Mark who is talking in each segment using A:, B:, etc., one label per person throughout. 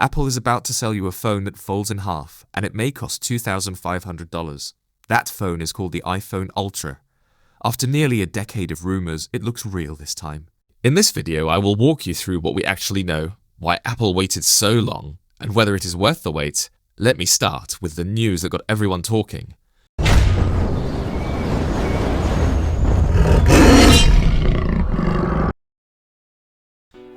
A: Apple is about to sell you a phone that folds in half, and it may cost $2,500. That phone is called the iPhone Ultra. After nearly a decade of rumors, it looks real this time. In this video, I will walk you through what we actually know, why Apple waited so long, and whether it is worth the wait. Let me start with the news that got everyone talking.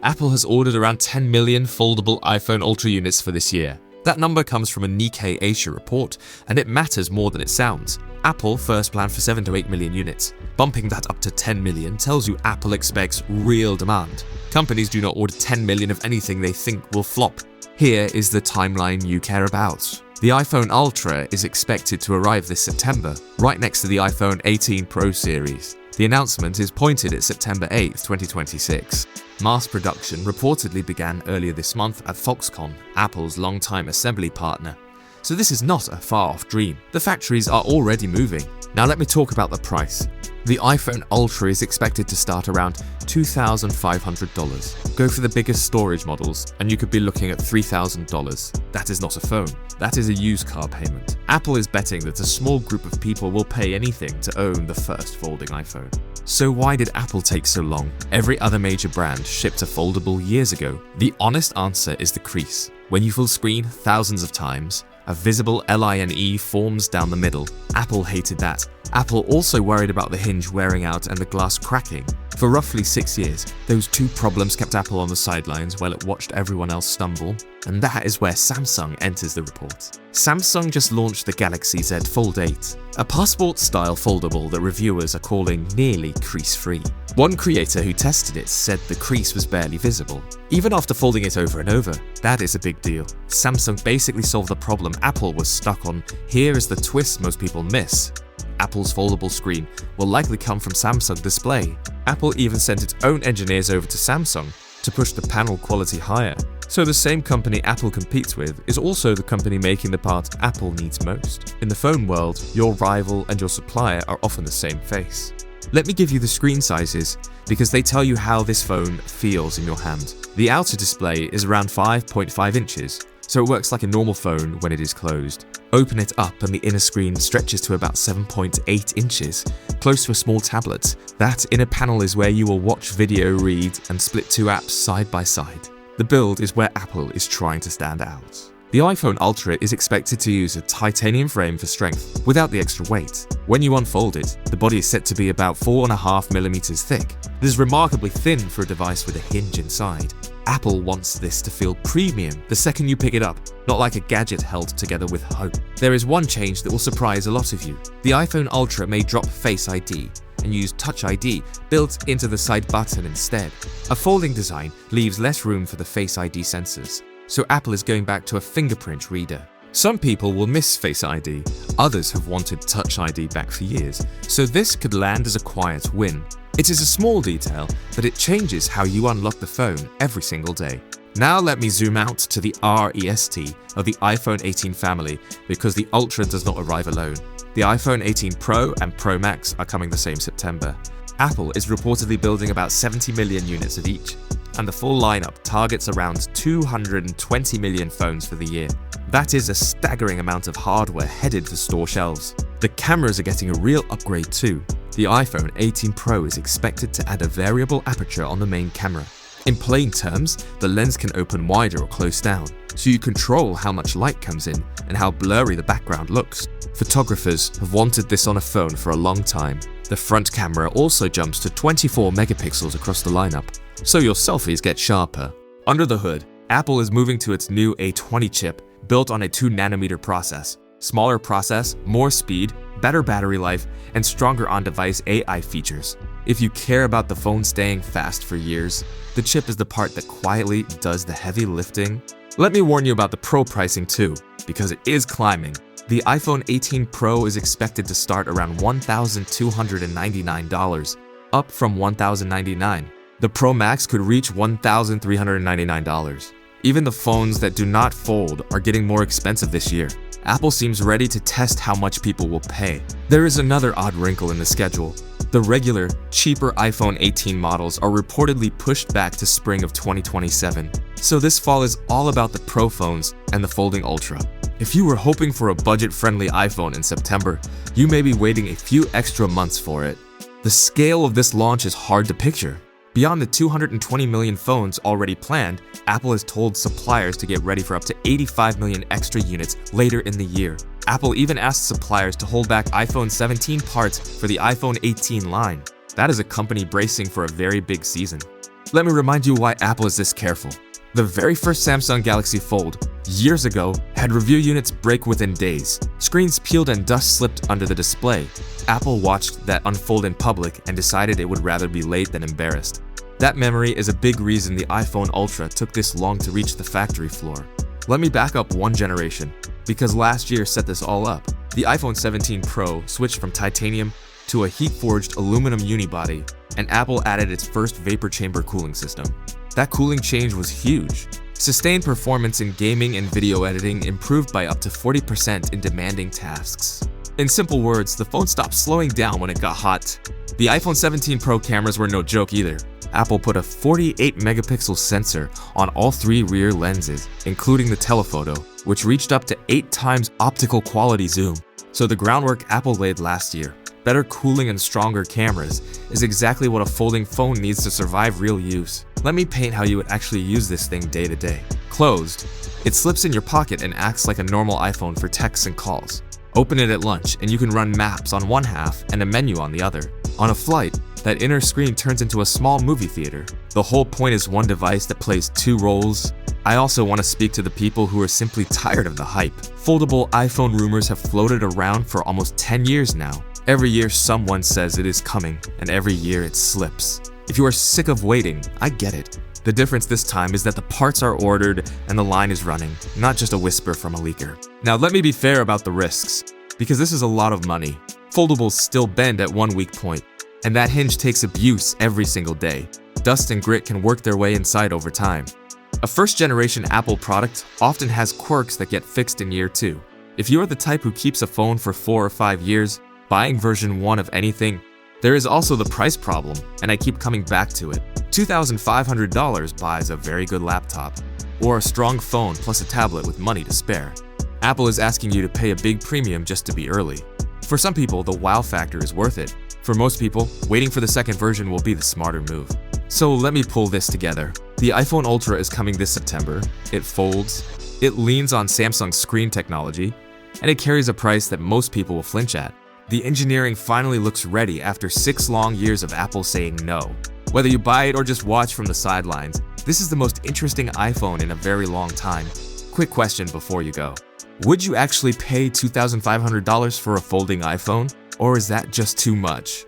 A: Apple has ordered around 10 million foldable iPhone Ultra units for this year. That number comes from a Nikkei Asia report, and it matters more than it sounds. Apple first planned for 7 to 8 million units. Bumping that up to 10 million tells you Apple expects real demand. Companies do not order 10 million of anything they think will flop. Here is the timeline you care about. The iPhone Ultra is expected to arrive this September, right next to the iPhone 18 Pro series. The announcement is pointed at September 8, 2026. Mass production reportedly began earlier this month at Foxconn, Apple's longtime assembly partner. So this is not a far-off dream. The factories are already moving. Now let me talk about the price. The iPhone Ultra is expected to start around $2,500. Go for the biggest storage models, and you could be looking at $3,000. That is not a phone. That is a used car payment. Apple is betting that a small group of people will pay anything to own the first folding iPhone. So why did Apple take so long? Every other major brand shipped a foldable years ago. The honest answer is the crease. When you full screen thousands of times, a visible line forms down the middle. Apple hated that. Apple also worried about the hinge wearing out and the glass cracking. For roughly 6 years, those two problems kept Apple on the sidelines while it watched everyone else stumble. And that is where Samsung enters the report. Samsung just launched the Galaxy Z Fold 8, a passport-style foldable that reviewers are calling nearly crease-free. One creator who tested it said the crease was barely visible, even after folding it over and over. That is a big deal. Samsung basically solved the problem Apple was stuck on. Here is the twist most people miss. Apple's foldable screen will likely come from Samsung Display. Apple even sent its own engineers over to Samsung to push the panel quality higher. So the same company Apple competes with is also the company making the part Apple needs most. In the phone world, your rival and your supplier are often the same face. Let me give you the screen sizes, because they tell you how this phone feels in your hand. The outer display is around 5.5 inches, so it works like a normal phone when it is closed. Open it up and the inner screen stretches to about 7.8 inches, close to a small tablet. That inner panel is where you will watch video, read, and split two apps side by side. The build is where Apple is trying to stand out. The iPhone Ultra is expected to use a titanium frame for strength, without the extra weight. When you unfold it, the body is set to be about 4.5 millimeters thick. This is remarkably thin for a device with a hinge inside. Apple wants this to feel premium the second you pick it up, not like a gadget held together with hope. There is one change that will surprise a lot of you. The iPhone Ultra may drop Face ID and use Touch ID built into the side button instead. A folding design leaves less room for the Face ID sensors, so Apple is going back to a fingerprint reader. Some people will miss Face ID, others have wanted Touch ID back for years, so this could land as a quiet win. It is a small detail, but it changes how you unlock the phone every single day. Now let me zoom out to the REST of the iPhone 18 family, because the Ultra does not arrive alone. The iPhone 18 Pro and Pro Max are coming the same September. Apple is reportedly building about 70 million units of each, and the full lineup targets around 220 million phones for the year. That is a staggering amount of hardware headed for store shelves. The cameras are getting a real upgrade too. The iPhone 18 Pro is expected to add a variable aperture on the main camera. In plain terms, the lens can open wider or close down, so you control how much light comes in and how blurry the background looks. Photographers have wanted this on a phone for a long time. The front camera also jumps to 24 megapixels across the lineup, so your selfies get sharper. Under the hood, Apple is moving to its new A20 chip built on a 2nm process. Smaller process, more speed, better battery life, and stronger on-device AI features. If you care about the phone staying fast for years, the chip is the part that quietly does the heavy lifting. Let me warn you about the Pro pricing too, because it is climbing. The iPhone 18 Pro is expected to start around $1,299, up from $1,099. The Pro Max could reach $1,399. Even the phones that do not fold are getting more expensive this year. Apple seems ready to test how much people will pay. There is another odd wrinkle in the schedule. The regular, cheaper iPhone 18 models are reportedly pushed back to spring of 2027. So this fall is all about the Pro phones and the folding Ultra. If you were hoping for a budget-friendly iPhone in September, you may be waiting a few extra months for it. The scale of this launch is hard to picture. Beyond the 220 million phones already planned, Apple has told suppliers to get ready for up to 85 million extra units later in the year. Apple even asked suppliers to hold back iPhone 17 parts for the iPhone 18 line. That is a company bracing for a very big season. Let me remind you why Apple is this careful. The very first Samsung Galaxy Fold, years ago, had review units break within days. Screens peeled and dust slipped under the display. Apple watched that unfold in public and decided it would rather be late than embarrassed. That memory is a big reason the iPhone Ultra took this long to reach the factory floor. Let me back up one generation, because last year set this all up. The iPhone 17 Pro switched from titanium to a heat-forged aluminum unibody, and Apple added its first vapor chamber cooling system. That cooling change was huge. Sustained performance in gaming and video editing improved by up to 40% in demanding tasks. In simple words, the phone stopped slowing down when it got hot. The iPhone 17 Pro cameras were no joke either. Apple put a 48-megapixel sensor on all three rear lenses, including the telephoto, which reached up to 8 times optical quality zoom. So the groundwork Apple laid last year, better cooling and stronger cameras, is exactly what a folding phone needs to survive real use. Let me paint how you would actually use this thing day to day. Closed, it slips in your pocket and acts like a normal iPhone for texts and calls. Open it at lunch and you can run maps on one half and a menu on the other. On a flight, that inner screen turns into a small movie theater. The whole point is one device that plays 2 roles. I also want to speak to the people who are simply tired of the hype. Foldable iPhone rumors have floated around for almost 10 years now. Every year someone says it is coming, and every year it slips. If you are sick of waiting, I get it. The difference this time is that the parts are ordered and the line is running, not just a whisper from a leaker. Now let me be fair about the risks, because this is a lot of money. Foldables still bend at one weak point, and that hinge takes abuse every single day. Dust and grit can work their way inside over time. A first-generation Apple product often has quirks that get fixed in year 2. If you are the type who keeps a phone for 4 or 5 years, buying version 1 of anything, there is also the price problem, and I keep coming back to it. $2,500 buys a very good laptop, or a strong phone plus a tablet with money to spare. Apple is asking you to pay a big premium just to be early. For some people, the wow factor is worth it. For most people, waiting for the second version will be the smarter move. So let me pull this together. The iPhone Ultra is coming this September. It folds, it leans on Samsung's screen technology, and it carries a price that most people will flinch at. The engineering finally looks ready after 6 long years of Apple saying no. Whether you buy it or just watch from the sidelines, this is the most interesting iPhone in a very long time. Quick question before you go. Would you actually pay $2,500 for a folding iPhone? Or is that just too much?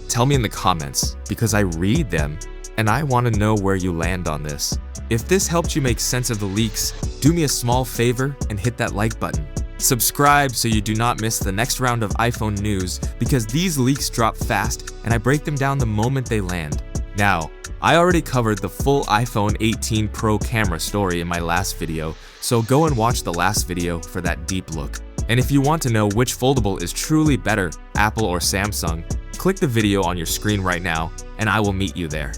A: Tell me in the comments, because I read them, and I want to know where you land on this. If this helped you make sense of the leaks, do me a small favor and hit that like button. Subscribe so you do not miss the next round of iPhone news, because these leaks drop fast and I break them down the moment they land. Now, I already covered the full iPhone 18 Pro camera story in my last video, so go and watch the last video for that deep look. And if you want to know which foldable is truly better, Apple or Samsung, click the video on your screen right now, and I will meet you there.